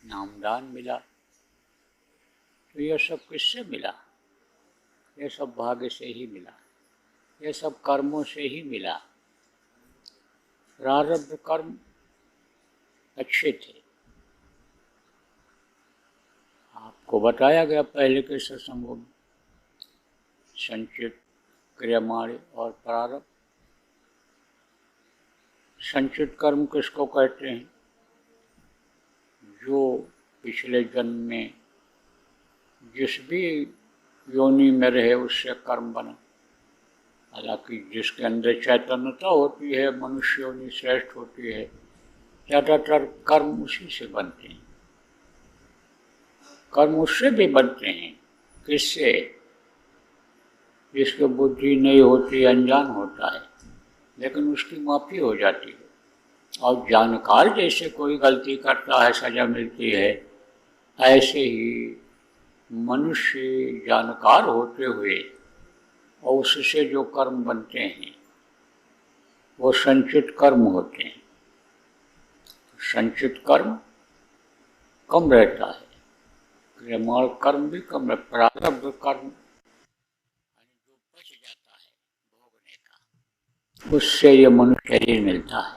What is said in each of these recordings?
नामदान मिला। तो यह सब किससे मिला? यह सब भाग्य से ही मिला, यह सब कर्मों से ही मिला। प्रारब्ध कर्म अच्छे थे, आपको बताया गया पहले के सत्संगों में, संचित, क्रियमाण और प्रारब्ध। संचित कर्म किसको कहते हैं? जो पिछले जन्म में जिस भी योनि में रहे उससे कर्म बना। हालांकि जिसके अंदर चैतन्यता होती है, मनुष्य योनि श्रेष्ठ होती है, ज़्यादातर कर्म उसी से बनते हैं। कर्म उससे भी बनते हैं, किससे? जिसकी बुद्धि नहीं होती, अनजान होता है, लेकिन उसकी माफ़ी हो जाती है। और जानकार जैसे कोई गलती करता है, सजा मिलती है, ऐसे ही मनुष्य जानकार होते हुए और उससे जो कर्म बनते हैं वो संचित कर्म होते हैं। संचित कर्म कम रहता है, क्रियमाण कर्म भी कम रहता है। प्रारब्ध कर्म जो बच जाता है भोगने का, उससे ये मनुष्य शरीर मिलता है।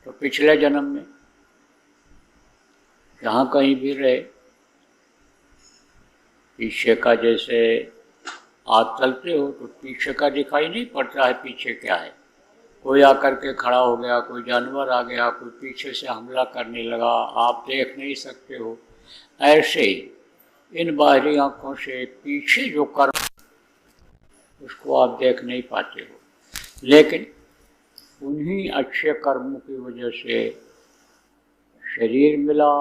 तो पिछले जन्म में जहाँ कहीं भी रहे, पीछे का जैसे आप चलते हो तो पीछे का दिखाई नहीं पड़ता है, पीछे क्या है। कोई आकर के खड़ा हो गया, कोई जानवर आ गया, कोई पीछे से हमला करने लगा, आप देख नहीं सकते हो। ऐसे ही इन बाहरी आँखों से पीछे जो कर्म, उसको आप देख नहीं पाते हो, लेकिन उन्हीं अच्छे कर्मों की वजह से शरीर मिला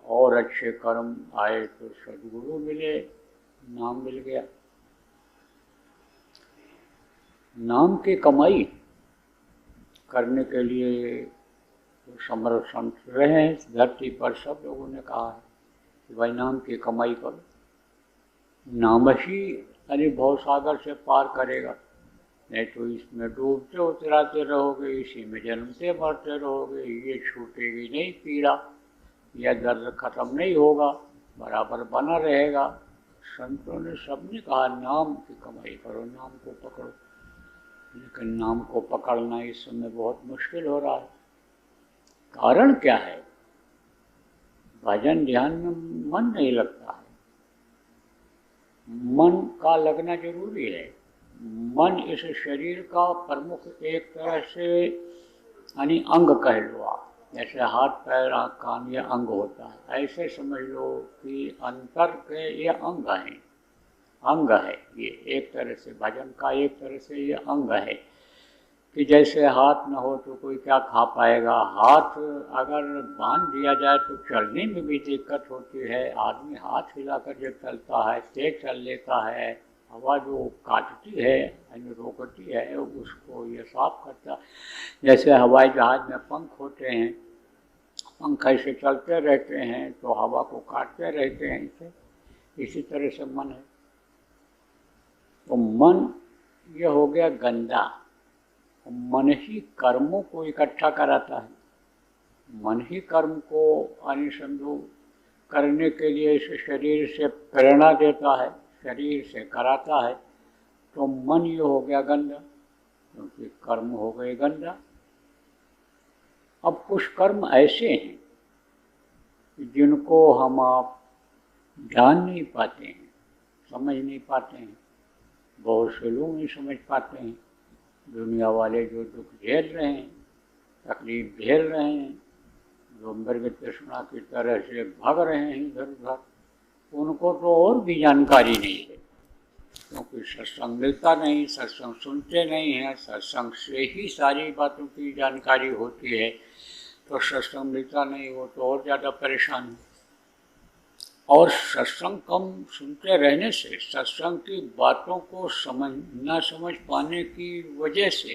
और अच्छे कर्म आए तो सद्गुरु मिले, नाम मिल गया। नाम की कमाई करने के लिए तो समर्थ संत रहे हैं धरती पर, सब लोगों ने कहा है कि भाई नाम की कमाई करो। नाम ही यानी भव सागर से पार करेगा, नहीं तो इसमें डूबते उतराते रहोगे, इसी में जन्मते मरते रहोगे, ये छूटेगी नहीं पीड़ा, यह दर्द खत्म नहीं होगा, बराबर बना रहेगा। संतों ने सबने कहा नाम की कमाई करो, नाम को पकड़ो। लेकिन नाम को पकड़ना इस समय बहुत मुश्किल हो रहा है। कारण क्या है? भजन ध्यान में मन नहीं लगता है। मन का लगना जरूरी है। मन इस शरीर का प्रमुख एक तरह से यानी अंग कह लो आप, जैसे हाथ पैर आँख कान ये अंग होता है, ऐसे समझ लो कि अंतर के ये अंग हैं, अंग है ये एक तरह से, भजन का एक तरह से ये अंग है। कि जैसे हाथ न हो तो कोई क्या खा पाएगा, हाथ अगर बांध दिया जाए तो चलने में भी दिक्कत होती है। आदमी हाथ हिलाकर जब चलता है, तेज चल लेता है, हवा जो काटती है यानी रोकती है उसको ये साफ करता। जैसे हवाई जहाज में पंख होते हैं, पंख ऐसे चलते रहते हैं तो हवा को काटते रहते हैं, इसी तरह से मन है। तो मन ये हो गया गंदा, मन ही कर्मों को इकट्ठा कराता है, मन ही कर्म को अनुसंधु करने के लिए इस शरीर से प्रेरणा देता है, शरीर से कराता है। तो मन ये हो गया गंदा, क्योंकि कर्म हो गए गंदा। अब कुछ कर्म ऐसे हैं जिनको हम आप जान नहीं पाते हैं, समझ नहीं पाते हैं, बहुत से लोग नहीं समझ पाते हैं। दुनिया वाले जो दुख झेल रहे हैं, तकलीफ झेल रहे हैं, जो मृग तृष्णा की तरह से भाग रहे हैं इधर उधर, उनको तो और भी जानकारी नहीं है, क्योंकि सत्संग मिलता नहीं, सत्संग सुनते नहीं हैं। सत्संग से ही सारी बातों की जानकारी होती है, तो सत्संग मिलता नहीं, वो तो और ज़्यादा परेशान है। और सत्संग कम सुनते रहने से, सत्संग की बातों को न समझ पाने की वजह से,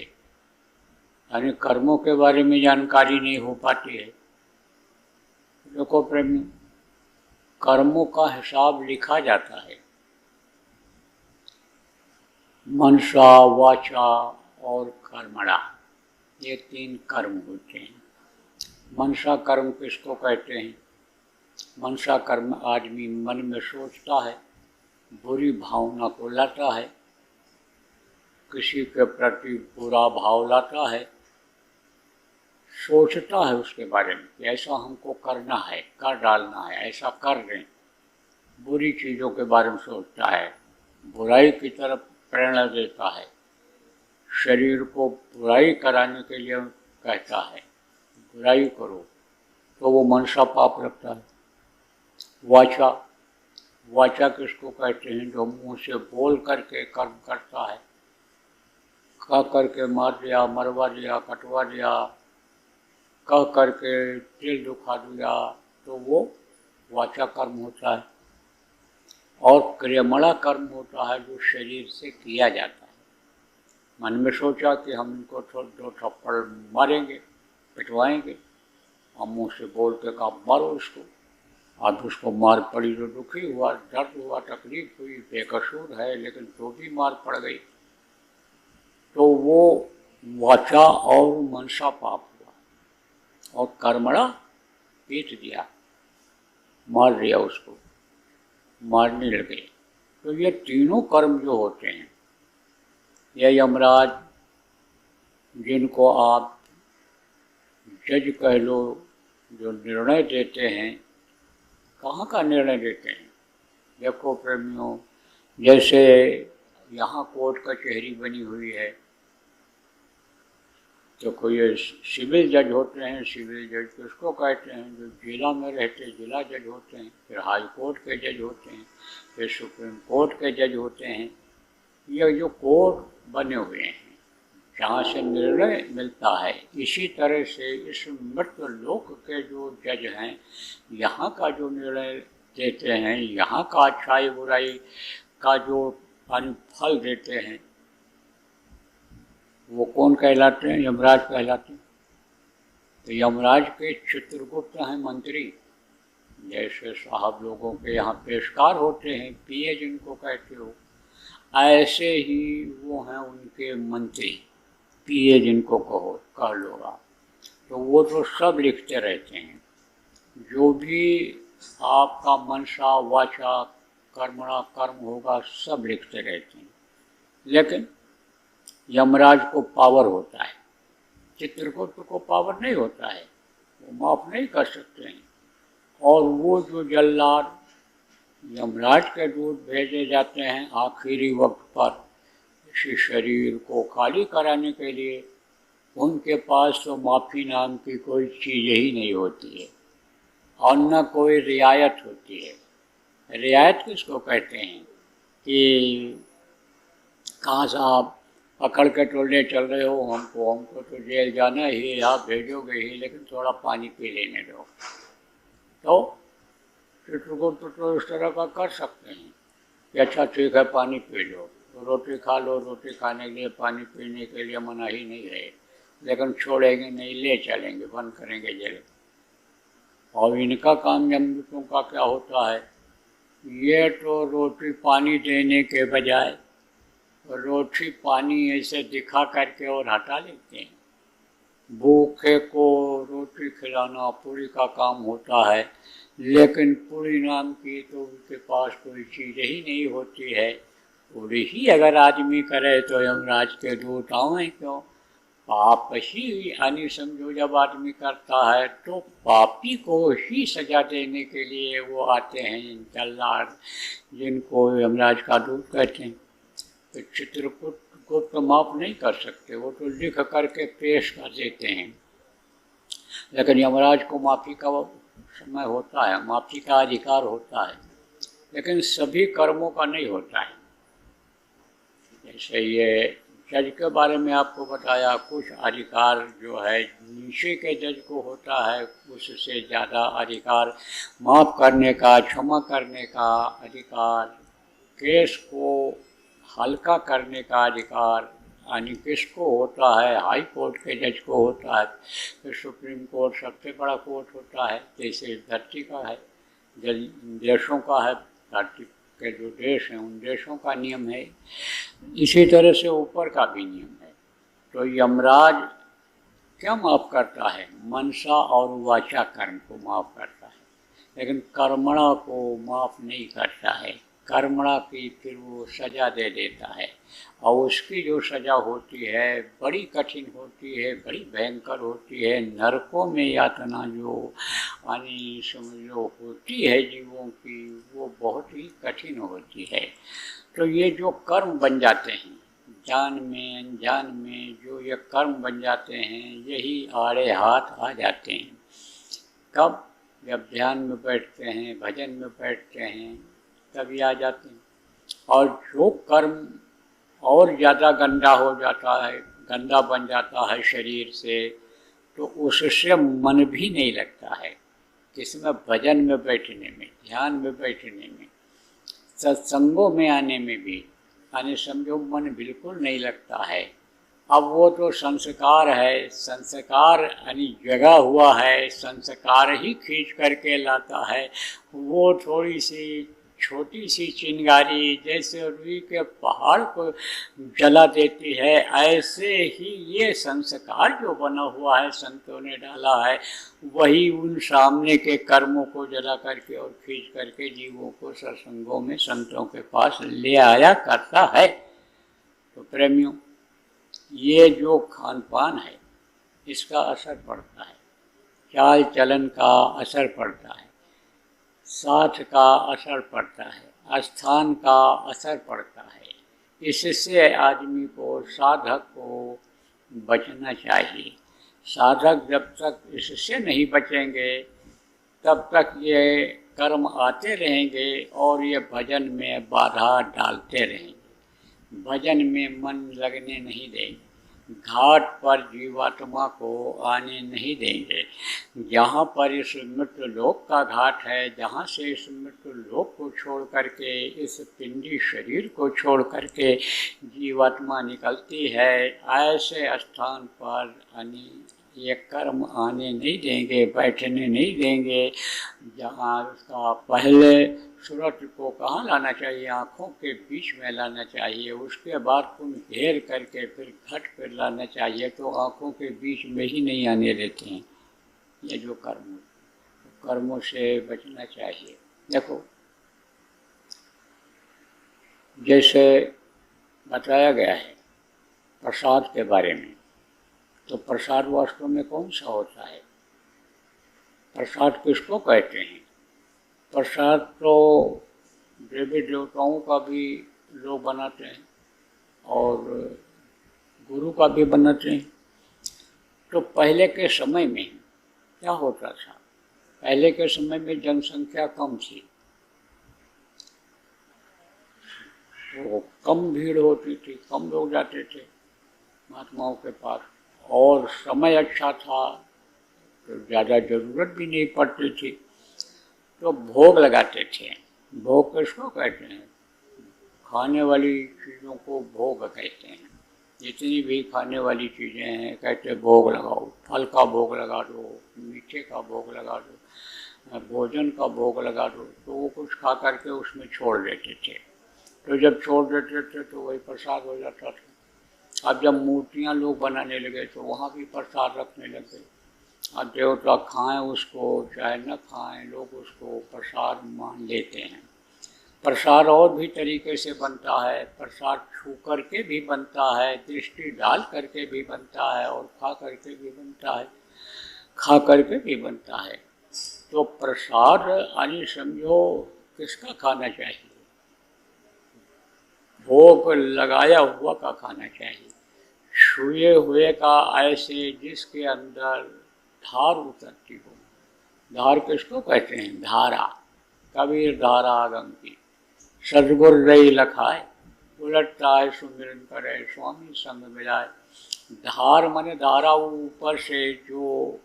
यानी कर्मों के बारे में जानकारी नहीं हो पाती है। देखो प्रेमी, कर्मों का हिसाब लिखा जाता है, मनसा वाचा और कर्मणा, ये 3 कर्म होते हैं। मनसा कर्म किसको कहते हैं? मनसा कर्म आदमी मन में सोचता है, बुरी भावना को लाता है, किसी के प्रति बुरा भाव लाता है, सोचता है उसके बारे में कि ऐसा हमको करना है, कर डालना है, ऐसा कर दें, बुरी चीज़ों के बारे में सोचता है, बुराई की तरफ प्रेरणा देता है, शरीर को बुराई कराने के लिए कहता है बुराई करो, तो वो मनसा पाप रखता है। वाचा, वाचा किसको कहते हैं? जो मुंह से बोल करके कर्म करता है, कह करके मार दिया, मरवा दिया, कटवा दिया, कह करके दिल दुखा दिया, तो वो वाचा कर्म होता है। और क्रियमणा कर्म होता है जो शरीर से किया जाता है। मन में सोचा कि हम इनको दो थप्पड़ मारेंगे, पिटवाएंगे, हम मुँह से बोल के कहा मारो इसको, अब उसको मार पड़ी तो दुखी हुआ, दर्द हुआ, तकलीफ हुई, बेकसूर है लेकिन तो भी मार पड़ गई, तो वो वाचा और मनसा पाप हुआ। और कर्मणा पीट दिया, मार दिया उसको, मारने लगे। तो ये तीनों कर्म जो होते हैं, ये यमराज जिनको आप जज कह लो, जो निर्णय देते हैं, कहाँ का निर्णय देते हैं? देखो प्रेमियों, जैसे यहाँ कोर्ट कचहरी बनी हुई है, तो कोई सिविल जज होते हैं, सिविल जज किसको कहते हैं? जो जिला में रहते जिला जज होते हैं, फिर हाई कोर्ट के जज होते हैं, फिर सुप्रीम कोर्ट के जज होते हैं। ये जो कोर्ट बने हुए हैं जहाँ से निर्णय मिलता है, इसी तरह से इस मृत लोक के जो जज हैं, यहाँ का जो निर्णय देते हैं, यहाँ का अच्छाई बुराई का जो फल देते हैं, वो कौन कहलाते हैं? यमराज कहलाते हैं। तो यमराज के चित्रगुप्त हैं मंत्री, जैसे साहब लोगों के यहाँ पेशकार होते हैं, पीए जिनको कहते हो, ऐसे ही वो हैं उनके मंत्री, पीए जिनको कह लो आप। तो वो तो सब लिखते रहते हैं, जो भी आपका मनसा वाचा कर्मणा कर्म होगा सब लिखते रहते हैं। लेकिन यमराज को पावर होता है, चित्रगुप्त को पावर नहीं होता है, वो माफ नहीं कर सकते हैं। और वो जो जल्लाद यमराज के दूत भेजे जाते हैं आखिरी वक्त पर इसी शरीर को खाली कराने के लिए, उनके पास तो माफ़ी नाम की कोई चीज़ ही नहीं होती है और न कोई रियायत होती है। रियायत किसको कहते हैं? कि कहाँ साहब पकड़ के तो ले चल रहे हो हमको तो जेल जाना ही, आप भेजोगे ही, लेकिन थोड़ा पानी पी लेने दो। तो चित्रगुप्त तो इस तरह का कर सकते हैं कि अच्छा ठीक है पानी पी लो, तो रोटी खा लो, रोटी खाने के लिए पानी पीने के लिए मनाही नहीं है, लेकिन छोड़ेंगे नहीं, ले चलेंगे, बंद करेंगे जेल। और इनका काम यमदूतों का क्या होता है? ये तो रोटी पानी देने के बजाय रोटी पानी ऐसे दिखा करके और हटा लेते हैं। भूखे को रोटी खिलाना पूरी का काम होता है, लेकिन पूरी नाम की तो उनके पास कोई चीज़ ही नहीं होती है। पूरी ही अगर आदमी करे तो यमराज के दूत आए क्यों? पाप ही यानी समझो जब आदमी करता है तो पापी को ही सजा देने के लिए वो आते हैं जल्लाद, जिनको यमराज का दूत कहते हैं। तो चित्रगुप्त माफ नहीं कर सकते, वो तो लिख करके पेश कर देते हैं। लेकिन यमराज को माफ़ी का समय होता है, माफ़ी का अधिकार होता है, लेकिन सभी कर्मों का नहीं होता है। जैसे ये जज के बारे में आपको बताया, कुछ अधिकार जो है नीचे के जज को होता है, उससे ज़्यादा अधिकार माफ़ करने का, क्षमा करने का अधिकार, केस को हल्का करने का अधिकार यानी किसको होता है? हाई कोर्ट के जज को होता है। फिर सुप्रीम कोर्ट सबसे बड़ा कोर्ट होता है, जैसे धरती का है, देशों का है, धरती के जो देश हैं उन देशों का नियम है, इसी तरह से ऊपर का भी नियम है। तो यमराज क्या माफ़ करता है? मनसा और वाचा कर्म को माफ़ करता है। लेकिन कर्मणा को माफ़ नहीं करता है। कर्मणा की फिर वो सज़ा दे देता है, और उसकी जो सज़ा होती है बड़ी कठिन होती है, बड़ी भयंकर होती है। नरकों में यातना जो यानी समझो होती है जीवों की, वो बहुत ही कठिन होती है। तो ये जो कर्म बन जाते हैं जान में अनजान में, जो ये कर्म बन जाते हैं, यही आड़े हाथ आ जाते हैं। कब? जब ध्यान में बैठते हैं, भजन में बैठते हैं, तभी आ जाते हैं। और जो कर्म और ज़्यादा गंदा हो जाता है, गंदा बन जाता है शरीर से, तो उससे मन भी नहीं लगता है। किसमें? भजन में बैठने में, ध्यान में बैठने में, सत्संगों में आने में भी यानी समझो मन बिल्कुल नहीं लगता है। अब वो तो संस्कार है, संस्कार यानी जगा हुआ है, संस्कार ही खींच करके लाता है। वो थोड़ी सी छोटी सी चिंगारी जैसे रुई के पहाड़ को जला देती है, ऐसे ही ये संस्कार जो बना हुआ है, संतों ने डाला है, वही उन सामने के कर्मों को जला करके और खींच करके जीवों को सत्संगों में संतों के पास ले आया करता है। तो प्रेमियों, ये जो खान पान है, इसका असर पड़ता है, चाल चलन का असर पड़ता है, साथ का असर पड़ता है, स्थान का असर पड़ता है। इससे आदमी को, साधक को बचना चाहिए। साधक जब तक इससे नहीं बचेंगे, तब तक ये कर्म आते रहेंगे और ये भजन में बाधा डालते रहेंगे, भजन में मन लगने नहीं देंगे, घाट पर जीवात्मा को आने नहीं देंगे। जहाँ पर इस मृत्यु लोक का घाट है, जहाँ से इस मृत्यु लोक को छोड़ करके, इस पिंडी शरीर को छोड़ करके जीवात्मा निकलती है, ऐसे स्थान पर ये कर्म आने नहीं देंगे, बैठने नहीं देंगे। जहाँ उसका पहले सूरज को कहाँ लाना चाहिए? आँखों के बीच में लाना चाहिए, उसके बाद कुन घेर करके फिर घट पर लाना चाहिए, तो आँखों के बीच में ही नहीं आने देते हैं ये जो कर्म। कर्मों से बचना चाहिए। देखो, जैसे बताया गया है प्रसाद के बारे में, तो प्रसाद वास्तव में कौन सा होता है? प्रसाद किसको कहते हैं? प्रसाद तो देवी देवताओं का भी लोग बनाते हैं और गुरु का भी बनाते हैं। तो पहले के समय में क्या होता था? पहले के समय में जनसंख्या कम थी, तो कम भीड़ होती थी, कम लोग जाते थे महात्माओं के पास, और समय अच्छा था, तो ज़्यादा ज़रूरत भी नहीं पड़ती थी, तो भोग लगाते थे। भोग किसको कहते हैं? खाने वाली चीज़ों को भोग कहते हैं। जितनी भी खाने वाली चीज़ें हैं, कहते भोग लगाओ, फल का भोग लगा दो, मीठे का भोग लगा दो, भोजन का भोग लगा दो, तो वो कुछ खा करके उसमें छोड़ देते थे। तो जब छोड़ देते थे तो वही प्रसाद हो जाता था। अब जब मूर्तियाँ लोग बनाने लगे तो वहाँ भी प्रसाद रखने लगे। अब देवता खाएं उसको चाहे न खाएं, लोग उसको प्रसाद मान लेते हैं। प्रसाद और भी तरीके से बनता है। प्रसाद छू करके भी बनता है, दृष्टि डाल करके भी बनता है, और खा करके भी बनता है, खा करके भी बनता है। तो प्रसाद यानी समझो किसका खाना चाहिए? भोग लगाया हुआ का खाना चाहिए, छुए हुए का, ऐसे जिसके अंदर धार उतरती हो। धार किसको कहते हैं? धारा। कबीर धारा आगम की, सदगुर रही लखाए, उलटता है सुमिरन करे, स्वामी संग मिलाए। धार माने धारा, ऊपर से जो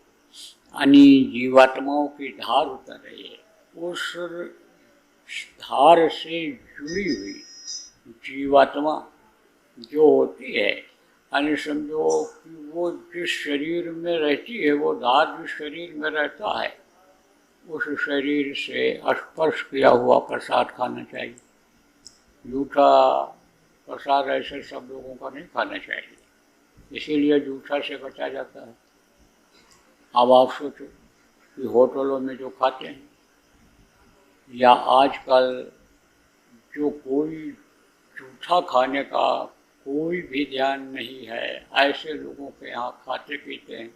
यानी जीवात्माओं की धार उतर रही है, उस धार से जुड़ी हुई जीवात्मा जो होती है, यानी समझो कि वो जिस शरीर में रहती है, वो धार जिस शरीर में रहता है, उस शरीर से स्पर्श किया हुआ प्रसाद खाना चाहिए। जूठा प्रसाद ऐसे सब लोगों का नहीं खाना चाहिए, इसीलिए जूठा से बचा जाता है। अब आप सोचो कि होटलों में जो खाते हैं, या आजकल जो कोई जूठा खाने का कोई भी ध्यान नहीं है, ऐसे लोगों के यहाँ खाते पीते हैं।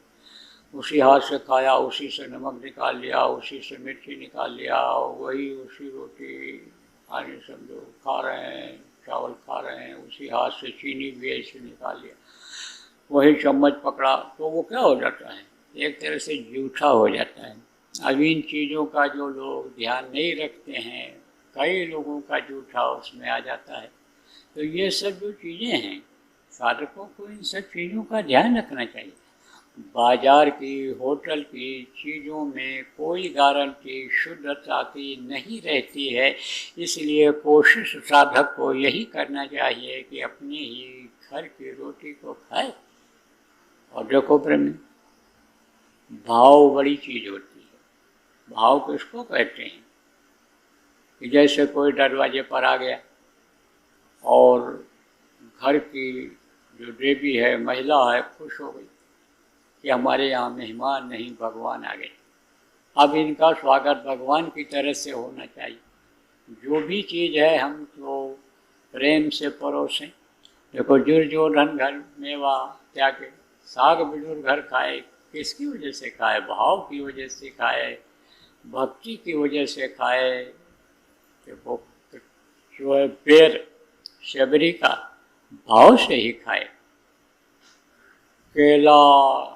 उसी हाथ से खाया, उसी से नमक निकाल लिया, उसी से मिर्ची निकाल लिया, वही उसी रोटी खाने समझो खा रहे हैं, चावल खा रहे हैं, उसी हाथ से चीनी भी ऐसे निकाल लिया, वही चम्मच पकड़ा, तो वो क्या हो जाता है, एक तरह से जूठा हो जाता है। अब इन चीज़ों का जो लोग ध्यान नहीं रखते हैं, कई लोगों का जूठा उसमें आ जाता है। तो ये सब जो चीज़ें हैं, साधकों को इन सब चीज़ों का ध्यान रखना चाहिए। बाजार की, होटल की चीज़ों में कोई गारंटी शुद्धता की नहीं रहती है, इसलिए कोशिश साधक को यही करना चाहिए कि अपनी ही घर की रोटी को खाए। और देखो प्रेमी, भाव बड़ी चीज़ होती है। भाव किसको कहते हैं कि जैसे कोई दरवाजे पर आ गया और घर की जो देवी है, महिला है, खुश हो गई कि हमारे यहाँ मेहमान नहीं, भगवान आ गए। अब इनका स्वागत भगवान की तरह से होना चाहिए। जो भी चीज़ है हम तो प्रेम से परोसें। देखो, दुर्योधन घर मेवा त्यागे, साग बिडूर घर खाए, किसकी वजह से खाए, भाव की वजह से खाए, भक्ति की वजह से खाए। देखो, जो है पेड़ शबरी का, भाव से ही खाए। केला,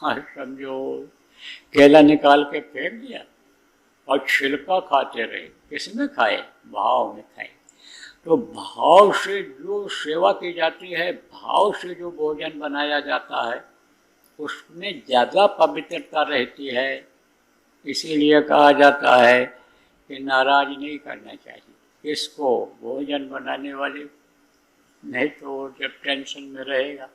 समझो केला निकाल के फेंक दिया और छिलका खाते रहे, किसमें खाए, भाव में खाए। तो भाव से जो सेवा की जाती है, भाव से जो भोजन बनाया जाता है, उसमें ज़्यादा पवित्रता रहती है। इसीलिए कहा जाता है कि नाराज नहीं करना चाहिए इसको, भोजन बनाने वाले, नहीं तो जब टेंशन में रहेगा,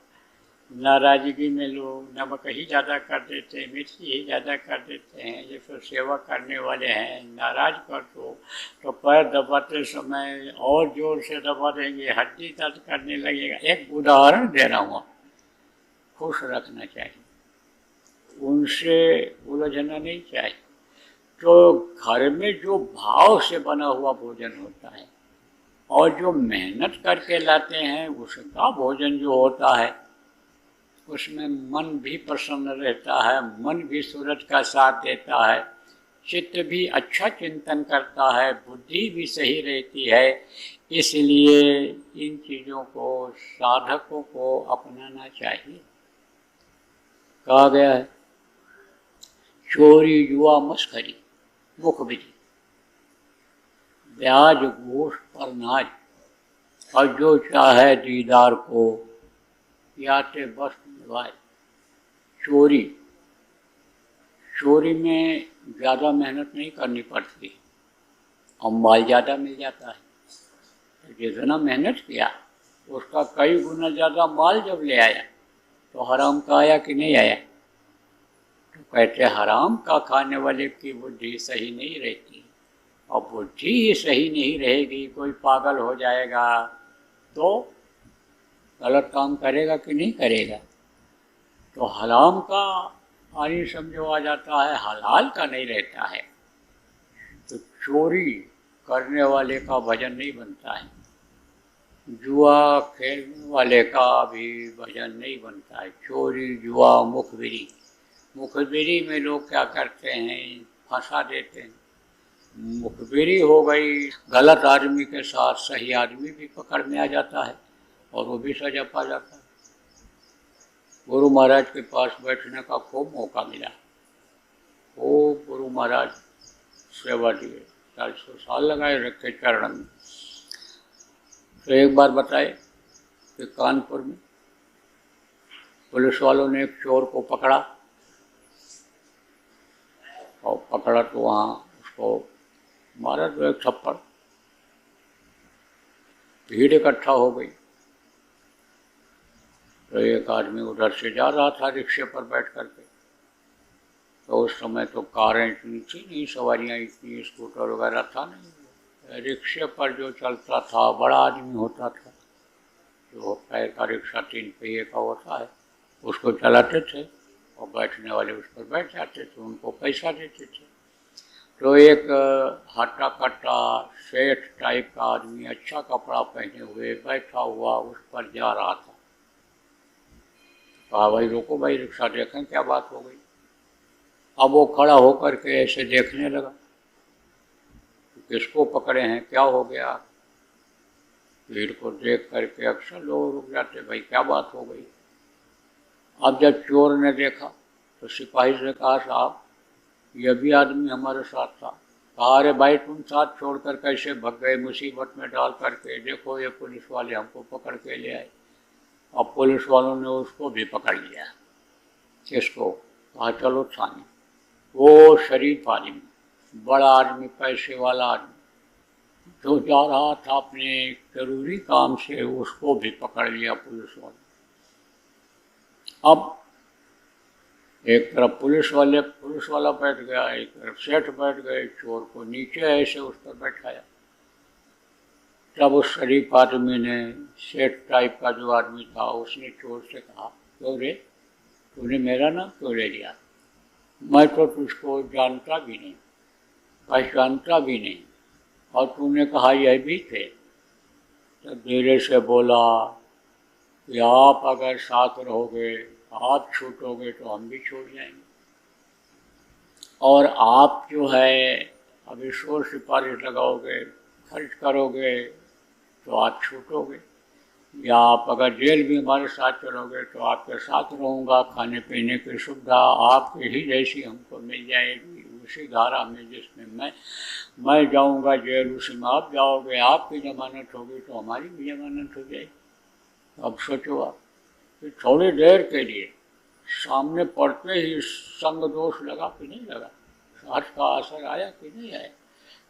नाराज़गी में लोग नमक ही ज़्यादा कर देते हैं, मिर्ची ही ज़्यादा कर देते हैं। जैसे सेवा करने वाले हैं, नाराज़ कर दो तो पैर दबाते समय और ज़ोर से दबा देंगे, हड्डी दर्द करने लगेगा। एक उदाहरण दे रहा हूँ, खुश रखना चाहिए, उनसे उलझना नहीं चाहिए। तो घर में जो भाव से बना हुआ भोजन होता है और जो मेहनत करके लाते हैं, उसका भोजन जो होता है, उसमें मन भी प्रसन्न रहता है, मन भी सूरज का साथ देता है, चित्त भी अच्छा चिंतन करता है, बुद्धि भी सही रहती है। इसलिए इन चीज़ों को साधकों को अपनाना चाहिए। कहा गया है, चोरी जुआ मस्करी मुखबिरी, ब्याज घूस पर नाज, और जो चाहे दीदार को याते बस निभाए। चोरी, चोरी में ज़्यादा मेहनत नहीं करनी पड़ती और माल ज़्यादा मिल जाता है। तो जितना मेहनत किया उसका कई गुना ज़्यादा माल जब ले आया, तो हराम का आया कि नहीं आया। तो कहते हराम का खाने वाले की बुद्धि सही नहीं रहती, और बुद्धि ही सही नहीं रहेगी, कोई पागल हो जाएगा तो गलत काम करेगा कि नहीं करेगा। तो हराम का आनी समझो आ जाता है, हलाल का नहीं रहता है। तो चोरी करने वाले का भजन नहीं बनता है, जुआ खेलने वाले का भी भजन नहीं बनता है। चोरी जुआ मुखबिरी, मुखबिरी में लोग क्या करते हैं, फंसा देते हैं। मुखबिरी हो गई, गलत आदमी के साथ सही आदमी भी पकड़ में आ जाता है और वो भी सजा पा जाता है। गुरु महाराज के पास बैठने का खूब मौका मिला, खूब गुरु महाराज सेवा दिए, 400 साल लगाए रखे चरण में। तो एक बार बताए कि कानपुर में पुलिस वालों ने एक चोर को पकड़ा, और पकड़ा तो वहाँ उसको मारा तो एक थप्पड़। भीड़ इकट्ठा हो गई। तो एक आदमी उधर से जा रहा था रिक्शे पर बैठ करके। तो उस समय तो कारें इतनी थी नहीं, सवारियाँ इतनी, स्कूटर वगैरह था नहीं। रिक्शे पर जो चलता था बड़ा आदमी होता था, जो पैर का रिक्शा 3 पहिए का होता है, उसको चलाते थे और बैठने वाले उस पर बैठ जाते थे, उनको पैसा देते थे। तो एक हट्टा कट्टा सेठ टाइप का आदमी अच्छा कपड़ा पहने हुए बैठा हुआ उस पर जा रहा था। कहा भाई रोको भाई, रिक्शा देखें क्या बात हो गई। अब वो खड़ा होकर के ऐसे देखने लगा, किसको पकड़े हैं, क्या हो गया। भीड़ को देख करके अक्सर लोग रुक जाते, भाई क्या बात हो गई। अब जब चोर ने देखा तो सिपाही से कहा साहब यह भी आदमी हमारे साथ था। कहा अरे भाई तुम साथ छोड़कर कैसे भग गए, मुसीबत में डाल करके, देखो ये पुलिस वाले हमको पकड़ के ले आए। अब पुलिस वालों ने उसको भी पकड़ लिया। किसको? कहा चलो थाने। वो शरीफ आदमी, बड़ा आदमी, पैसे वाला आदमी जो जा रहा था अपने जरूरी काम से, उसको भी पकड़ लिया पुलिस वाले। अब एक तरफ पुलिस वाला बैठ गया, एक तरफ सेठ बैठ गए, चोर को नीचे ऐसे उस पर बैठाया। तब उस शरीफ आदमी ने, सेठ टाइप का जो आदमी था, उसने चोर से कहा क्यों रे, तूने मेरा नाम क्यों ले लिया, मैं तो तुझको जानता भी नहीं, पहचानता भी नहीं, और तूने कहा यह भी थे। तो धीरे से बोला कि आप अगर साथ रहोगे, आप छूटोगे तो हम भी छूट जाएंगे, और आप जो है अभी शोर सिफारिश लगाओगे, खर्च करोगे तो आप छूटोगे, या आप अगर जेल भी हमारे साथ चलोगे तो आपके साथ रहूँगा, खाने पीने की सुविधा आपके ही जैसी हमको मिल जाएगी, उसी धारा में जिसमें मैं जाऊँगा जेल उसी में आप जाओगे, आपकी जमानत होगी तो हमारी भी जमानत हो जाएगी। अब सोचो आप कि थोड़ी देर के लिए सामने पड़ते ही संग दोष लगा कि नहीं लगा, साथ का असर आया कि नहीं आया।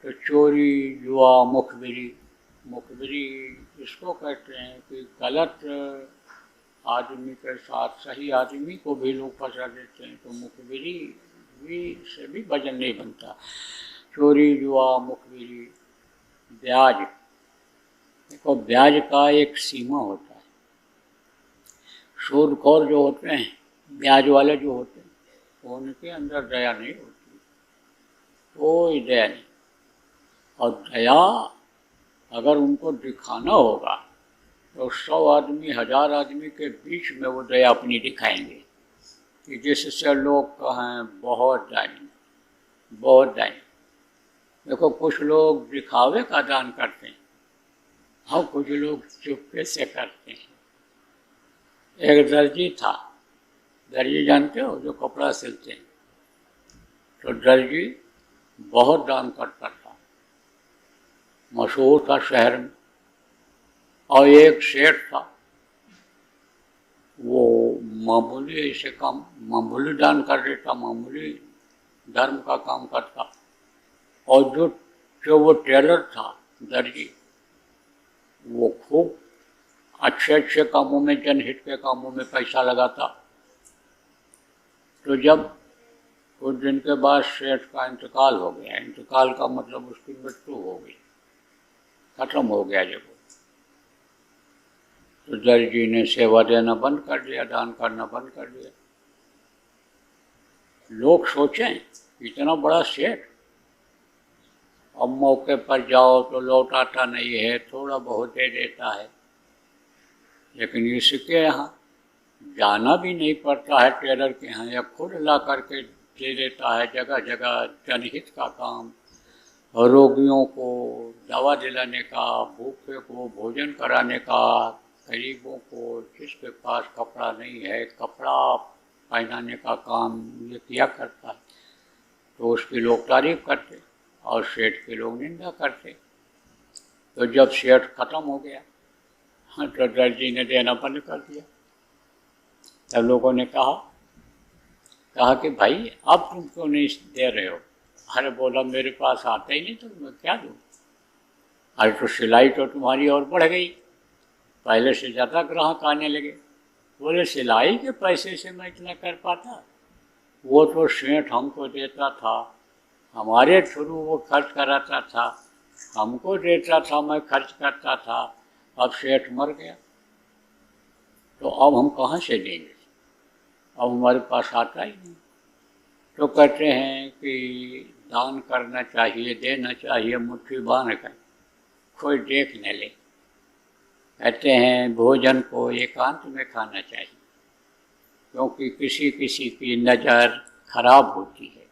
तो चोरी जुआ मुखबिरी, मुखबिरी इसको कहते हैं कि गलत आदमी के साथ सही आदमी को भी लोग फंसा देते हैं, तो मुखबिरी भी से भी वजन नहीं बनता। चोरी जुआ मुखबिरी, ब्याज, देखो ब्याज का एक सीमा होता है। सूदखोर जो होते हैं, ब्याज वाले जो होते हैं, उनके अंदर दया नहीं होती, कोई दया नहीं। और दया अगर उनको दिखाना होगा तो 100 आदमी 1000 आदमी के बीच में वो दया अपनी दिखाएंगे कि जिससे लोग कहें बहुत दानी, बहुत दानी। देखो कुछ लोग दिखावे का दान करते हैं और कुछ लोग चुपके से करते हैं। एक दर्जी था, दर्जी जानते हो जो कपड़ा सिलते हैं, तो दर्जी बहुत दान करता था, मशहूर था शहर में। और एक सेठ था, वो मामूली ऐसे काम, मामूली दान कर देता, मामूली धर्म का काम करता। और जो वो टेलर था दर्जी, वो खूब अच्छे अच्छे कामों में, जनहित के कामों में पैसा लगाता। तो जब कुछ दिन के बाद सेठ का इंतकाल हो गया, इंतकाल का मतलब उसकी मृत्यु हो गई, खत्म हो गया जब, तो दर्जी ने सेवा देना बंद कर दिया, दान करना बंद कर दिया। लोग सोचें इतना बड़ा सेठ, अब मौके पर जाओ तो लौटाता नहीं है, थोड़ा बहुत दे देता है। लेकिन इसके यहाँ जाना भी नहीं पड़ता है टेलर के यहाँ, या खुद ला करके दे देता है जगह जगह, जनहित का काम, रोगियों को दवा दिलाने का, भूखे को भोजन कराने का, गरीबों को जिसके पास कपड़ा नहीं है कपड़ा पहनाने का काम ये किया करता है। तो उसकी लोग तारीफ करते और सेठ के लोग निंदा करते। तो जब सेठ खत्म हो गया तो दर्जी ने देना बंद कर दिया। तब लोगों ने कहा कि भाई अब तुम क्यों नहीं दे रहे हो। अरे बोला मेरे पास आता ही नहीं तो मैं क्या दूँ। अरे तो सिलाई तो तुम्हारी और बढ़ गई, पहले से ज़्यादा ग्राहक आने लगे। बोले सिलाई के पैसे से मैं इतना कर पाता, वो तो सेठ हमको देता था, हमारे थ्रू वो खर्च कराता था, हमको देता था, मैं खर्च करता था। अब सेठ मर गया तो अब हम कहाँ से देंगे, अब हमारे पास आता ही नहीं। तो कहते हैं कि दान करना चाहिए, देना चाहिए मुट्ठी बांध कर, कोई देख न ले। कहते हैं भोजन को एकांत में खाना चाहिए, क्योंकि किसी किसी की नज़र खराब होती है,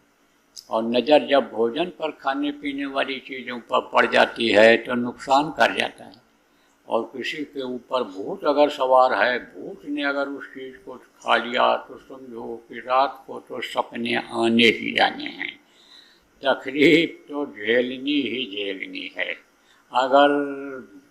और नज़र जब भोजन पर, खाने पीने वाली चीज़ों पर पड़ जाती है तो नुकसान कर जाता है। और किसी के ऊपर भूत अगर सवार है, भूत ने अगर उस चीज़ को खा लिया तो समझो कि रात को तो सपने आने ही जाने हैं। तकलीफ तो झेलनी ही झेलनी है। अगर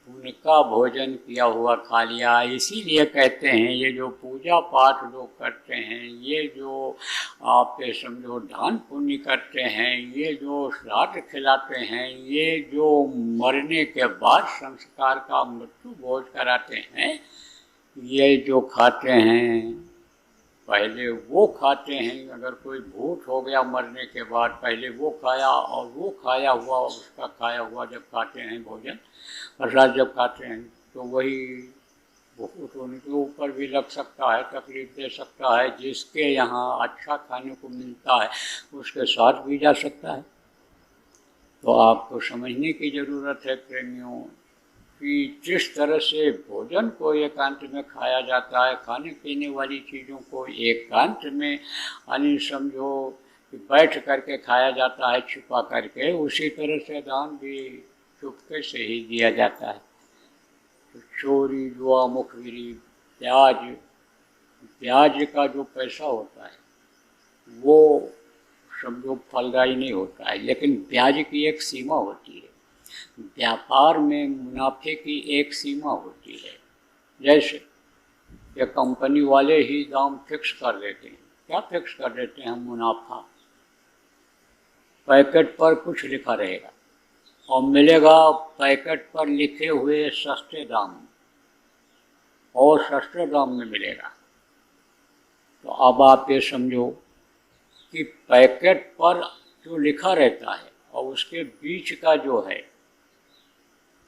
उनका भोजन किया हुआ खा लिया, इसीलिए कहते हैं ये जो पूजा पाठ लोग करते हैं, ये जो आप समझो दान पुण्य करते हैं, ये जो श्राद्ध खिलाते हैं, ये जो मरने के बाद संस्कार का मृत्यु भोज कराते हैं, ये जो खाते हैं पहले वो खाते हैं। अगर कोई भूत हो गया मरने के बाद, पहले वो खाया, और वो खाया हुआ, उसका खाया हुआ जब खाते हैं भोजन प्रसाद जब खाते हैं, तो वही भूत उनके ऊपर भी लग सकता है, तकलीफ दे सकता है। जिसके यहाँ अच्छा खाने को मिलता है उसके साथ भी जा सकता है। तो आपको समझने की ज़रूरत है प्रेमियों कि जिस तरह से भोजन को एकांत में खाया जाता है, खाने पीने वाली चीज़ों को एकांत में यानी समझो कि बैठ करके खाया जाता है छुपा करके, उसी तरह से दान भी चुपके से ही दिया जाता है। तो चोरी, जुआ, मुखबिरी, ब्याज का जो पैसा होता है वो समझो फलदायी नहीं होता है, लेकिन ब्याज की एक सीमा होती है। व्यापार में मुनाफे की एक सीमा होती है। जैसे ये कंपनी वाले ही दाम फिक्स कर देते हैं। क्या फिक्स कर देते हैं? मुनाफा। पैकेट पर कुछ लिखा रहेगा और मिलेगा पैकेट पर लिखे हुए सस्ते दाम, और सस्ते दाम में मिलेगा। तो अब आप ये समझो कि पैकेट पर जो लिखा रहता है और उसके बीच का जो है,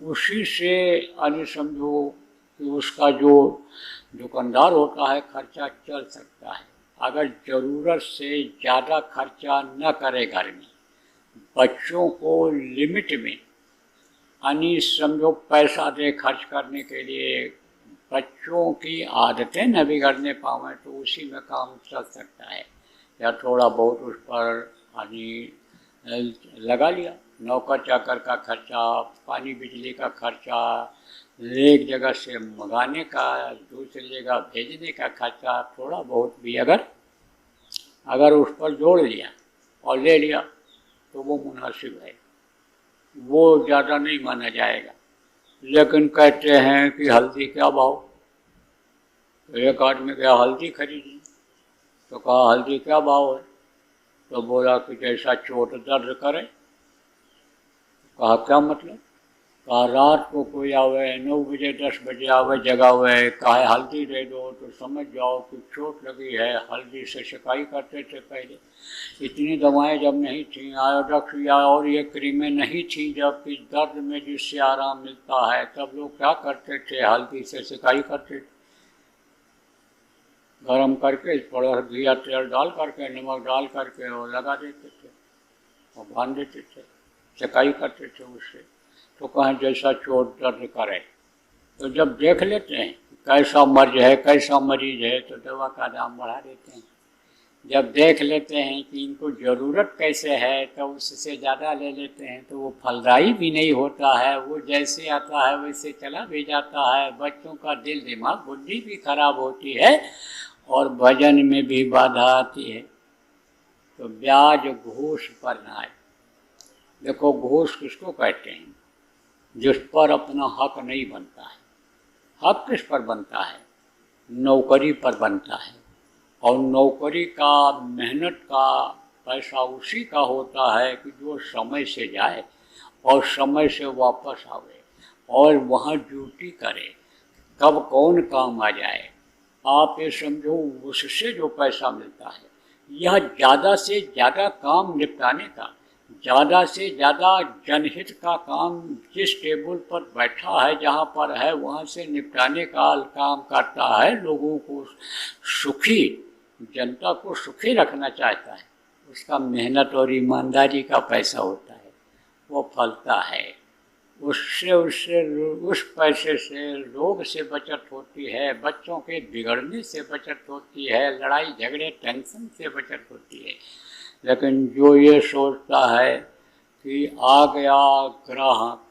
उसी से यानी समझो कि उसका जो दुकानदार होता है खर्चा चल सकता है। अगर ज़रूरत से ज़्यादा खर्चा न करे घर में, बच्चों को लिमिट में यानी समझो पैसा दे खर्च करने के लिए, बच्चों की आदतें न बिगड़ने पावें, तो उसी में काम चल सकता है। या थोड़ा बहुत उस पर यानी लगा लिया, नौकर चाकर का खर्चा, पानी बिजली का खर्चा, एक जगह से मंगाने का, दूसरी जगह भेजने का खर्चा, थोड़ा बहुत भी अगर उस पर जोड़ लिया और ले लिया तो वो मुनासिब है, वो ज़्यादा नहीं माना जाएगा। लेकिन कहते हैं कि हल्दी क्या भाव, तो एक आदमी गया हल्दी खरीदी, तो कहा हल्दी क्या भाव है, तो बोला कि जैसा चोट दर्द करे। कहा क्या मतलब? कहा रात को कोई आवे 9 बजे 10 बजे आवे जगा हुए, कहा हल्दी दे दो, तो समझ जाओ कि चोट लगी है। हल्दी से सिकाई करते थे पहले, इतनी दवाएं जब नहीं थी, आयोडक्स या और ये क्रीमें नहीं थी, जब कि दर्द में जिससे आराम मिलता है, तब लोग क्या करते थे? हल्दी से सिकाई करते थे। गरम करके थोड़ा घी या तेल डाल करके, नमक डाल करके और लगा देते थे और बांध देते थे, सिकाई करते थे उससे। तो कहें जैसा चोट दर्द करे। तो जब देख लेते हैं कैसा मर्ज है, कैसा मरीज है, तो दवा का दाम बढ़ा देते हैं। जब देख लेते हैं कि इनको ज़रूरत कैसे है, तो उससे ज़्यादा ले लेते हैं, तो वो फलदायी भी नहीं होता है। वो जैसे आता है वैसे चला भी जाता है। बच्चों का दिल दिमाग बुद्धि भी खराब होती है और भजन में भी बाधा आती है। तो ब्याज घूस पर ना आए। देखो घूस किसको कहते हैं? जिस पर अपना हक नहीं बनता है। हक किस पर बनता है? नौकरी पर बनता है, और नौकरी का मेहनत का पैसा उसी का होता है कि जो समय से जाए और समय से वापस आवे और वहाँ ड्यूटी करे, कब कौन काम आ जाए। आप ये समझो उससे जो पैसा मिलता है, यह ज़्यादा से ज़्यादा काम निपटाने का, ज़्यादा से ज़्यादा जनहित का काम जिस टेबल पर बैठा है, जहाँ पर है, वहाँ से निपटाने का काम करता है। लोगों को सुखी, जनता को सुखी रखना चाहता है। उसका मेहनत और ईमानदारी का पैसा होता है, वो फलता है। उससे उससे उस पैसे से रोग से बचत होती है, बच्चों के बिगड़ने से बचत होती है, लड़ाई झगड़े टेंशन से बचत होती है। लेकिन जो ये सोचता है कि आ गया ग्राहक,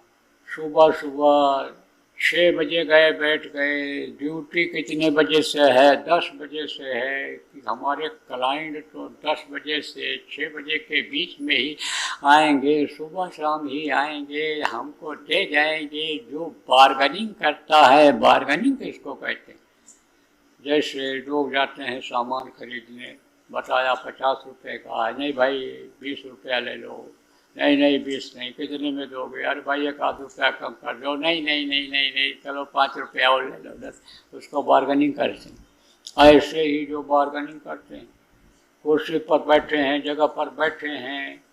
सुबह सुबह 6 बजे गए, बैठ गए, ड्यूटी कितने बजे से है, 10 बजे से है, कि हमारे क्लाइंट तो 10 बजे से 6 बजे के बीच में ही आएंगे, सुबह शाम ही आएंगे, हमको दे जाएंगे। जो बार्गेनिंग करता है, बार्गेनिंग किसको कहते हैं? जैसे लोग जाते हैं सामान खरीदने, बताया 50 रुपये का है, नहीं भाई 20 रुपया ले लो, नहीं नहीं 20 नहीं, कितने में दोगे? अरे भाई 1 आध रुपया कम कर दो, नहीं नहीं नहीं नहीं नहीं, चलो 5 रुपया और ले लो 10। उसको बार्गेनिंग करते हैं। ऐसे ही जो बार्गेनिंग करते हैं, कुर्सी पर बैठे हैं, जगह पर बैठे हैं,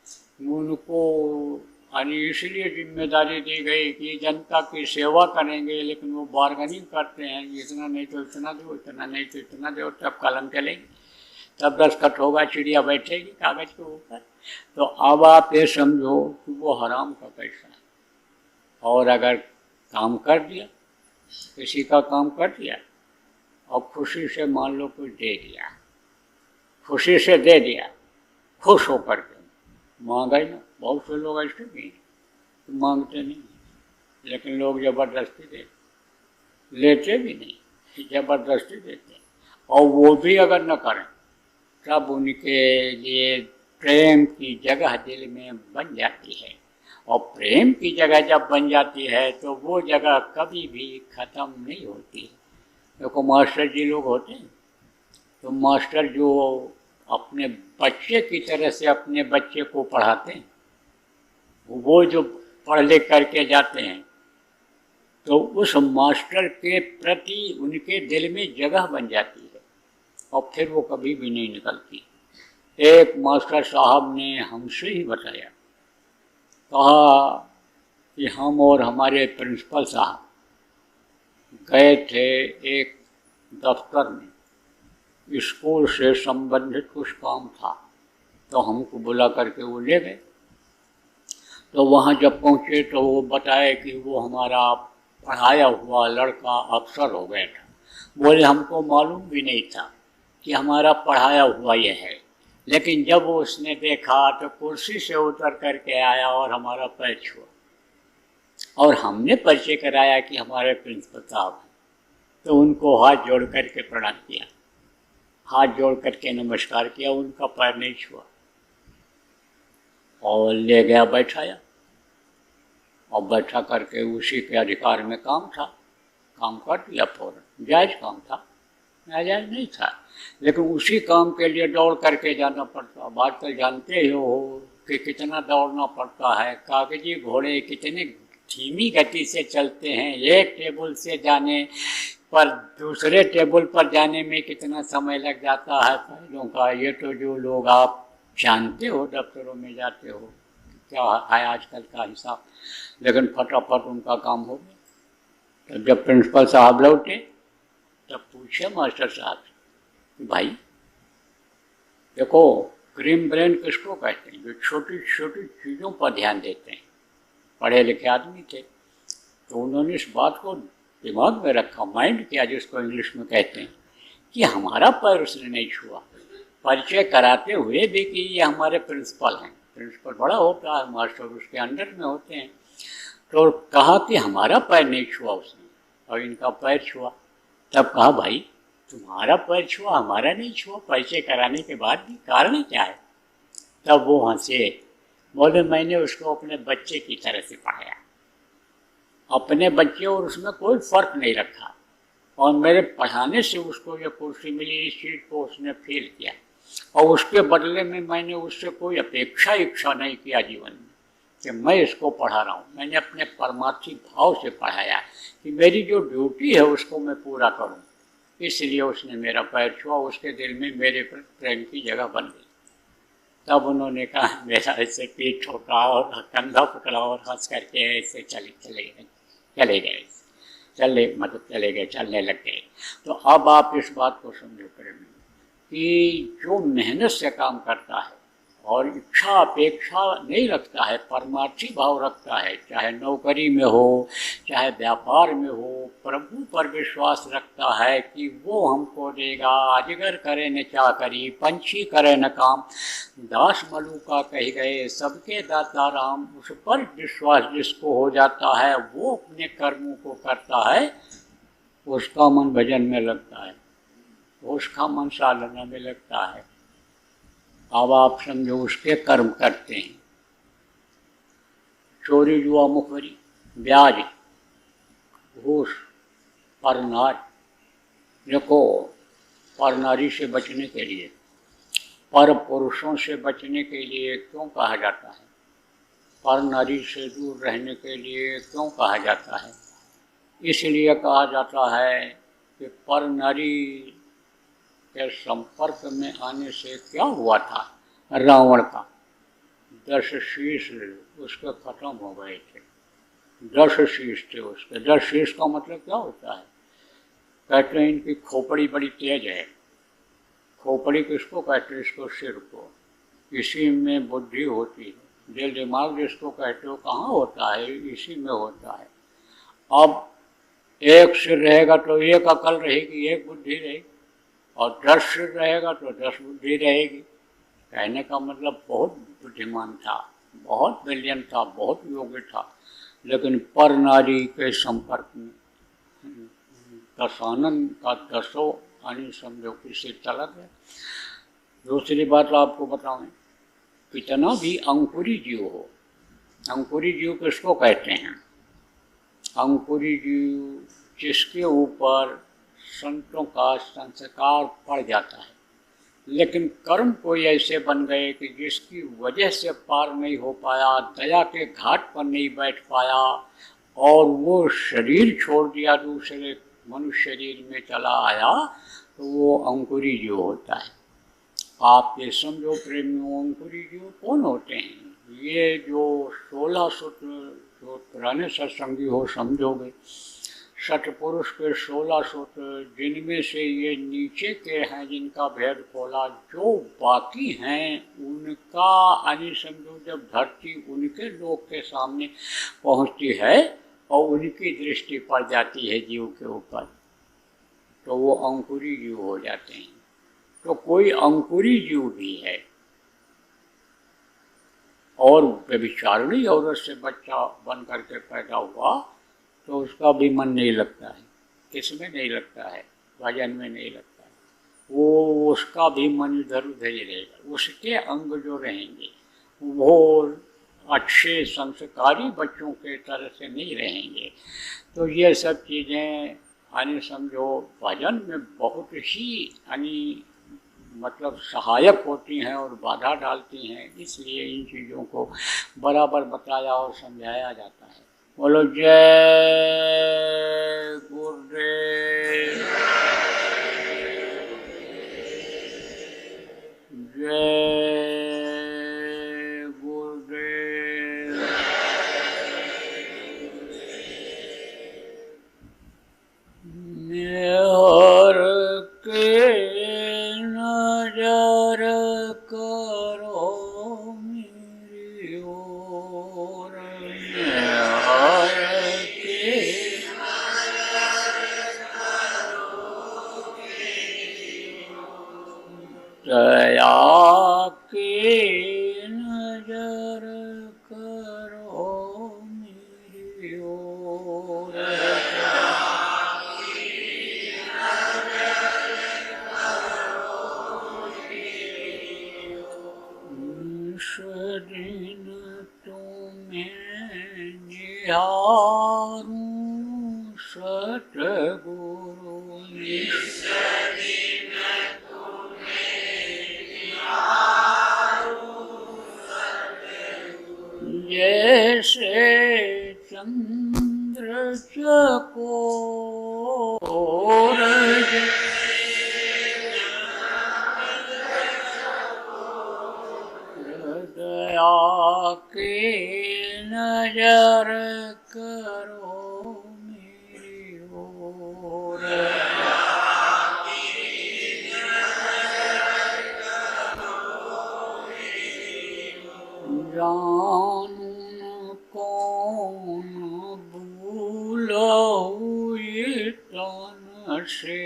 उनको यानी इसलिए जिम्मेदारी दी गई कि जनता की सेवा करेंगे, लेकिन वो बार्गेनिंग करते हैं, इतना नहीं तो इतना दो, इतना नहीं तो इतना दो, तब कलम चलेगी, तब दस्तखत होगा, चिड़िया बैठेगी कागज के ऊपर। तो अब आप ये समझो कि वो हराम का पैसा है। और अगर काम कर दिया, किसी का काम कर दिया और खुशी से मान लो कुछ दे दिया, खुशी से दे दिया, खुश होकर के, मांगा ही ना। बहुत से लोग ऐसे भी हैं तो मांगते नहीं, लेकिन लोग ज़बरदस्ती देते, लेते भी नहीं, ज़बरदस्ती देते। और वो भी अगर न करें तब उनके लिए प्रेम की जगह दिल में बन जाती है। और प्रेम की जगह जब बन जाती है तो वो जगह कभी भी ख़त्म नहीं होती। देखो मास्टर जी लोग होते हैं, तो मास्टर जो अपने बच्चे की तरह से अपने बच्चे को पढ़ाते हैं, वो जो पढ़ लिख करके जाते हैं, तो उस मास्टर के प्रति उनके दिल में जगह बन जाती है और फिर वो कभी भी नहीं निकलती। एक मास्टर साहब ने हमसे ही बताया, कहा कि हम और हमारे प्रिंसिपल साहब गए थे एक दफ्तर में, स्कूल से संबंधित कुछ काम था, तो हमको बुला करके वो ले गए। तो वहाँ जब पहुँचे तो वो बताए कि वो हमारा पढ़ाया हुआ लड़का अफसर हो गया था। बोले हमको मालूम भी नहीं था कि हमारा पढ़ाया हुआ ये है, लेकिन जब वो उसने देखा तो कुर्सी से उतर करके आया और हमारा पैर छुआ, और हमने परिचय कराया कि हमारे प्रिंसिपल साहब हैं, तो उनको हाथ जोड़ करके प्रणाम किया, हाथ जोड़ करके नमस्कार किया, उनका पैर नहीं छुआ और ले गया बैठाया। और बैठा करके उसी के अधिकार में काम था, काम कर दिया फौरन, जायज़ काम था, नाजायज़ नहीं था, लेकिन उसी काम के लिए दौड़ करके जाना पड़ता। अब आजकल जानते ही हो कि कितना दौड़ना पड़ता है, कागजी घोड़े कितने धीमी गति से चलते हैं, एक टेबल से जाने पर दूसरे टेबल पर जाने में कितना समय लग जाता है फाइलों का। ये तो जो लोग आप जानते हो, दफ्तरों में जाते हो, क्या है आजकल का हिसाब, लेकिन फटाफट उनका काम हो गया। तब जब प्रिंसिपल साहब लौटे तब पूछे मास्टर साहब कि भाई देखो, क्रीम ब्रेन किसको कहते हैं? जो छोटी छोटी चीज़ों पर ध्यान देते हैं। पढ़े लिखे आदमी थे, तो उन्होंने इस बात को दिमाग में रखा, माइंड किया, जिसको इंग्लिश में कहते हैं, कि हमारा पैर उसने नहीं छुआ, परिचय कराते हुए भी कि ये हमारे प्रिंसिपल हैं। प्रिंसिपल बड़ा होता है, मास्टर उसके अंडर में होते हैं। तो कहा कि हमारा पैर नहीं छुआ उसने और इनका पैर छुआ। तब कहा भाई तुम्हारा पैर छुआ, हमारा नहीं छुआ, परिचय कराने के बाद भी कारण क्या है? तब वो हंसे, बोले मैंने उसको अपने बच्चे की तरह से पढ़ाया, अपने बच्चे, और उसमें कोई फ़र्क नहीं रखा, और मेरे पढ़ाने से उसको ये कुर्सी मिली, इस चीज़ को उसने फील किया, और उसके बदले में मैंने उससे कोई इच्छा नहीं किया जीवन में कि मैं इसको पढ़ा रहा हूँ। मैंने अपने परमार्थी भाव से पढ़ाया कि मेरी जो ड्यूटी है उसको मैं पूरा करूँ, इसलिए उसने मेरा पैर छुआ, उसके दिल में मेरे पर प्रेम की जगह बन गई। तब उन्होंने कहा, मेरा ऐसे पीठ ठोका और कंधा पकड़ा और हंस करके ऐसे चले गए, चलने लग गए। तो अब आप इस बात को समझो प्रेम कि जो मेहनत से काम करता है और इच्छा अपेक्षा नहीं रखता है, परमार्थी भाव रखता है, चाहे नौकरी में हो चाहे व्यापार में हो, प्रभु पर विश्वास रखता है कि वो हमको देगा। अजगर करे न चाकरी, पंछी करे न काम, दास मलूका कह गए सबके दाता राम। उस पर विश्वास जिसको हो जाता है वो अपने कर्मों को करता है, उसका मन भजन में लगता है, उसका मन साधना में लगता है। अब आप समझो उसके कर्म करते हैं, चोरी जुआ मुखबरी ब्याज घूस परनारी। देखो, परनारी से बचने के लिए, पर पुरुषों से बचने के लिए क्यों कहा जाता है, पर नारी से दूर रहने के लिए क्यों कहा जाता है? इसलिए कहा जाता है कि पर नारी के संपर्क में आने से क्या हुआ था, रावण का 10 शीश उसके खत्म हो गए थे। 10 शीश थे उसके। 10 शीश का मतलब क्या होता है? कहते हैं इनकी खोपड़ी बड़ी तेज है। खोपड़ी किसको कहते हैं? इसको सिर को। इसी में बुद्धि होती है। दिल दिमाग जिसको कहते हो कहाँ होता है? इसी में होता है। अब एक सिर रहेगा तो एक अकल रहेगी, एक बुद्धि रहेगी, और 10 सिर रहेगा तो 10 बुद्धि रहेगी। कहने का मतलब बहुत बुद्धिमान था, बहुत ब्रिलियंट था, बहुत योग्य था, लेकिन पर नारी के संपर्क में दशानन का 10 आनी समझो किसी चला गया। दूसरी बात आपको बताऊं, कितना भी अंकुरी जीव हो, अंकुरी जीव किसको कहते हैं? अंकुरी जीव जिसके ऊपर संतों का संस्कार पड़ जाता है, लेकिन कर्म कोई ऐसे बन गए कि जिसकी वजह से पार नहीं हो पाया, दया के घाट पर नहीं बैठ पाया, और वो शरीर छोड़ दिया, दूसरे मनुष्य शरीर में चला आया, तो वो अंकुरी जीव होता है। आप ये समझो प्रेमियों, अंकुरी जीव कौन होते हैं? ये जो 16 सूत्र जो पुराने सत्संगी हो समझोगे, सतपुरुष के 16 सूत्र, जिनमें से ये नीचे के हैं जिनका भेद खोला, जो बाकी हैं उनका यानी समझो जब धरती उनके लोक के सामने पहुंचती है और उनकी दृष्टि पड़ जाती है जीव के ऊपर, तो वो अंकुरी जीव हो जाते हैं। तो कोई अंकुरी जीव भी है और व्यभिचारिणी औरत से बच्चा बन करके पैदा हुआ, तो उसका भी मन नहीं लगता है। किसमें नहीं लगता है? भजन में नहीं लगता है। वो उसका भी मन इधर उधर ही रहेगा। उसके अंग जो रहेंगे वो अच्छे संस्कारी बच्चों के तरह से नहीं रहेंगे। तो ये सब चीज़ें यानी समझो भजन में बहुत ही यानी मतलब सहायक होती हैं और बाधा डालती हैं, इसलिए इन चीज़ों को बराबर बताया और समझाया जाता है। बोलो जय गुरुदेव, जय गुरुदेव। निहर के नजर करो मेरी ओर, निहर के दया की नजर करो मेरी ओर, दिन तुम्हें निहारूं सतगुरु, जैसे चंद्र चकोर, दया की नजर करो मेरी ओर, लहु तन से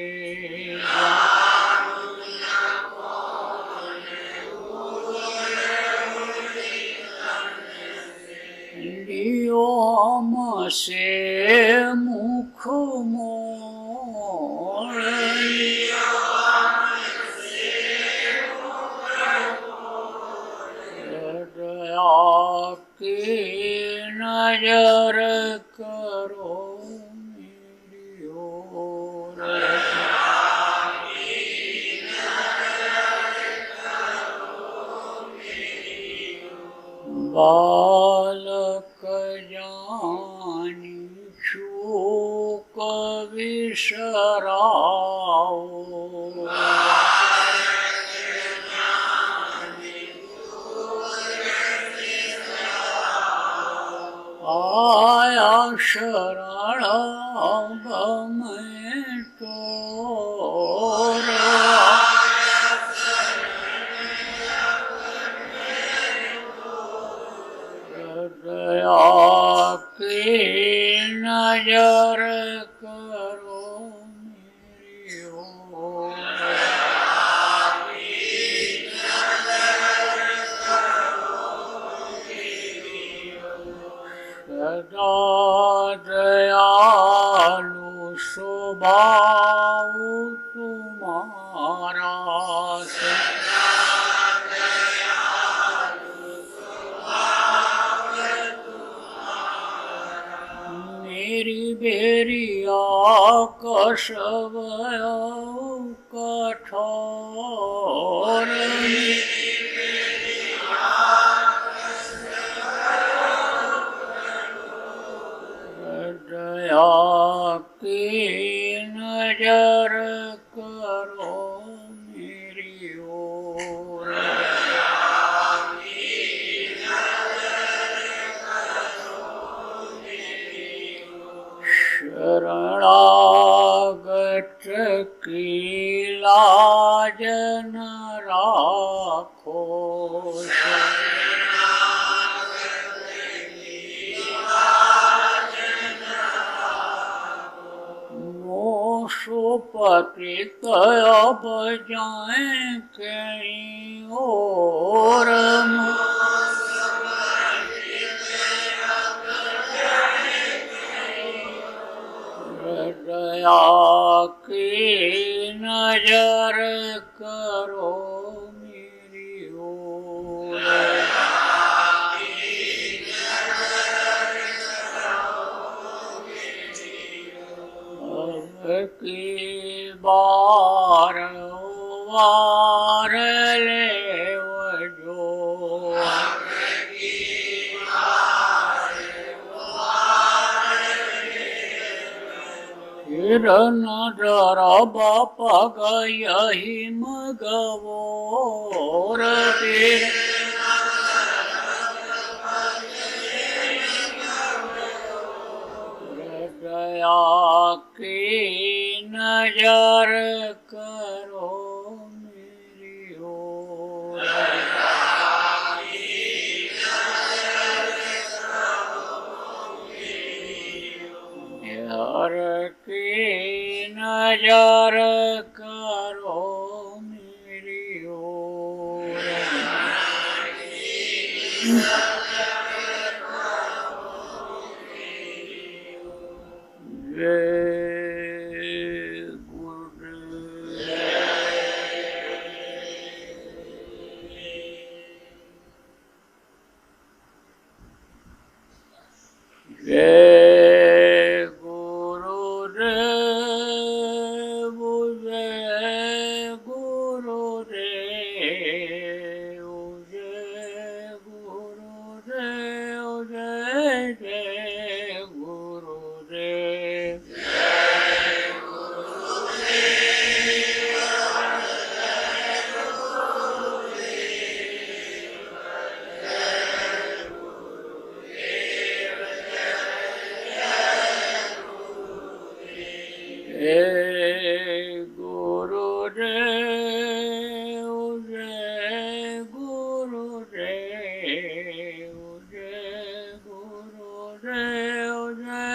लियो हमसे मुख मोर दया की नजर करो मेरी ओर बालक जानी चूक बिसराओ आया शरण अब मैं तोर दया की नजर करो मेरी ओर सदा दयालु स्वभाव तुम्हारा मेरी बेरिया कसबया कठोर दया की नजर करो मेरी ओर शरणागत की लाज न राखो सुपतित अब जाएं कहीं और दया की नजर करो मेरी ओर की बार वार ले जो फिर नजर बाप गही मगवोर फिर दया की नजर करो मेरी ओर हर की नजर करो मेरी ओर जय गुरुदेव जय गुरुदेव जय गुरुदेव जय जय गुरुदेव जय गुरुदेव जय गुरुदेव जय गुरुदेव जय